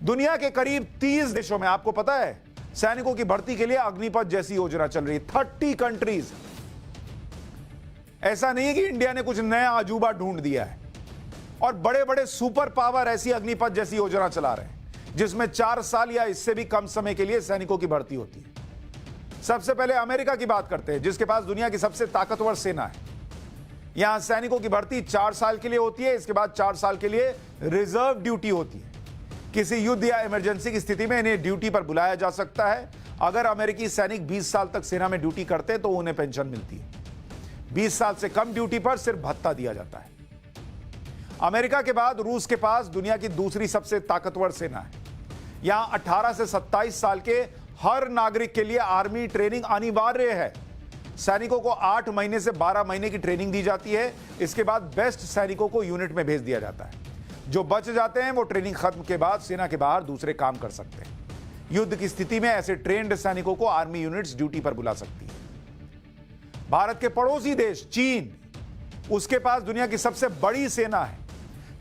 दुनिया के करीब 30 देशों में, आपको पता है, सैनिकों की भर्ती के लिए अग्निपथ जैसी योजना चल रही है। 30 कंट्रीज। ऐसा नहीं है कि इंडिया ने कुछ नया अजूबा ढूंढ दिया है। और बड़े बड़े सुपर पावर ऐसी अग्निपथ जैसी योजना चला रहे हैं जिसमें 4 साल या इससे भी कम समय के लिए सैनिकों की भर्ती होती है। सबसे पहले अमेरिका की बात करते हैं, जिसके पास दुनिया की सबसे ताकतवर सेना है। यहां सैनिकों की भर्ती 4 साल के लिए होती है। इसके बाद 4 साल के लिए रिजर्व ड्यूटी होती है। किसी युद्ध या इमरजेंसी की स्थिति में इन्हें ड्यूटी पर बुलाया जा सकता है। अगर अमेरिकी सैनिक 20 साल तक सेना में ड्यूटी करते तो उन्हें पेंशन मिलती है। 20 साल से कम ड्यूटी पर सिर्फ भत्ता दिया जाता है। अमेरिका के बाद रूस के पास दुनिया की दूसरी सबसे ताकतवर सेना है। यहां 18 से 27 साल के हर नागरिक के लिए आर्मी ट्रेनिंग अनिवार्य है। सैनिकों को 8 महीने से 12 महीने की ट्रेनिंग दी जाती है। इसके बाद बेस्ट सैनिकों को यूनिट में भेज दिया जाता है। जो बच जाते हैं वो ट्रेनिंग खत्म के बाद सेना के बाहर दूसरे काम कर सकते हैं। युद्ध की स्थिति में ऐसे ट्रेंड सैनिकों को आर्मी यूनिट्स ड्यूटी पर बुला सकती है। भारत के पड़ोसी देश चीन, उसके पास दुनिया की सबसे बड़ी सेना है।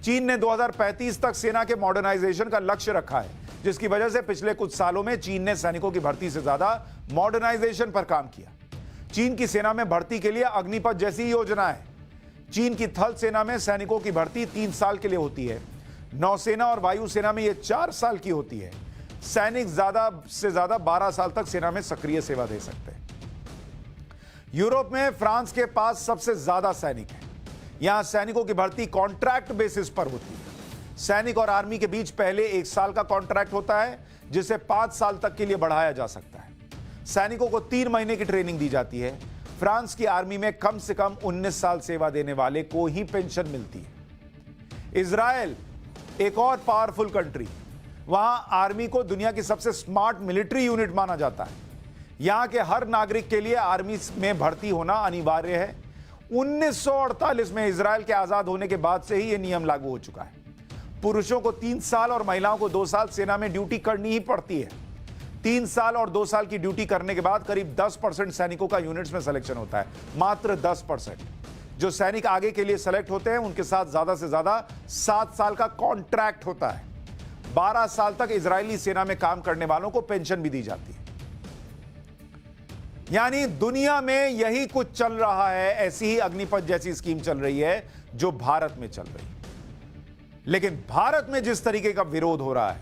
चीन ने 2035 तक सेना के मॉडर्नाइजेशन का लक्ष्य रखा है, जिसकी वजह से पिछले कुछ सालों में चीन ने सैनिकों की भर्ती से ज्यादा मॉडर्नाइजेशन पर काम किया। चीन की सेना में भर्ती के लिए अग्निपथ जैसी योजना है। चीन की थल सेना में सैनिकों की भर्ती 3 साल के लिए होती है। नौसेना और वायुसेना में यह 4 साल की होती है। सैनिक ज्यादा से ज्यादा 12 साल तक सेना में सक्रिय सेवा दे सकते हैं। यूरोप में फ्रांस के पास सबसे ज्यादा सैनिक हैं। यहां सैनिकों की भर्ती कॉन्ट्रैक्ट बेसिस पर होती है। सैनिक और आर्मी के बीच पहले 1 साल का कॉन्ट्रैक्ट होता है, जिसे 5 साल तक के लिए बढ़ाया जा सकता है। सैनिकों को 3 महीने की ट्रेनिंग दी जाती है। फ्रांस की आर्मी में कम से कम 19 साल सेवा देने वाले को ही पेंशन मिलती है। इजराइल एक और पावरफुल कंट्री, वहां आर्मी को दुनिया की सबसे स्मार्ट मिलिट्री यूनिट माना जाता है। यहां के हर नागरिक के लिए आर्मी में भर्ती होना अनिवार्य है। 1948 में इजराइल के आजाद होने के बाद से ही यह नियम लागू हो चुका है। पुरुषों को 3 साल और महिलाओं को 2 साल सेना में ड्यूटी करनी ही पड़ती है। 3 साल और 2 साल की ड्यूटी करने के बाद करीब 10% सैनिकों का यूनिट्स में सिलेक्शन होता है। मात्र 10%। जो सैनिक आगे के लिए सेलेक्ट होते हैं उनके साथ ज्यादा से ज्यादा 7 साल का कॉन्ट्रैक्ट होता है। 12 साल तक इजरायली सेना में काम करने वालों को पेंशन भी दी जाती है। यानी दुनिया में यही कुछ चल रहा है। ऐसी ही अग्निपथ जैसी स्कीम चल रही है जो भारत में चल रही है। लेकिन भारत में जिस तरीके का विरोध हो रहा है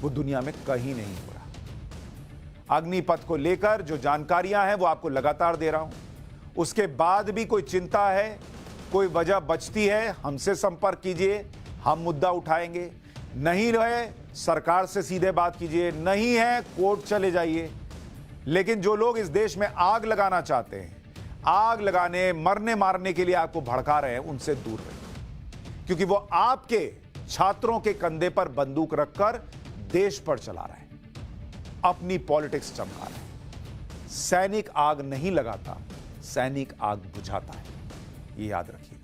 वो दुनिया में कहीं नहीं हो रहा। अग्निपथ को लेकर जो जानकारियां हैं वो आपको लगातार दे रहा हूं। उसके बाद भी कोई चिंता है, कोई वजह बचती है, हमसे संपर्क कीजिए, हम मुद्दा उठाएंगे। नहीं रहे सरकार से सीधे बात कीजिए, नहीं है कोर्ट चले जाइए। लेकिन जो लोग इस देश में आग लगाना चाहते हैं, आग लगाने मरने मारने के लिए आपको भड़का रहे हैं, उनसे दूर रहिए, क्योंकि वो आपके छात्रों के कंधे पर बंदूक रखकर देश पर चला रहे हैं, अपनी पॉलिटिक्स चमका रहे हैं। सैनिक आग नहीं लगाता, सैनिक आग बुझाता है। ये याद रखिए।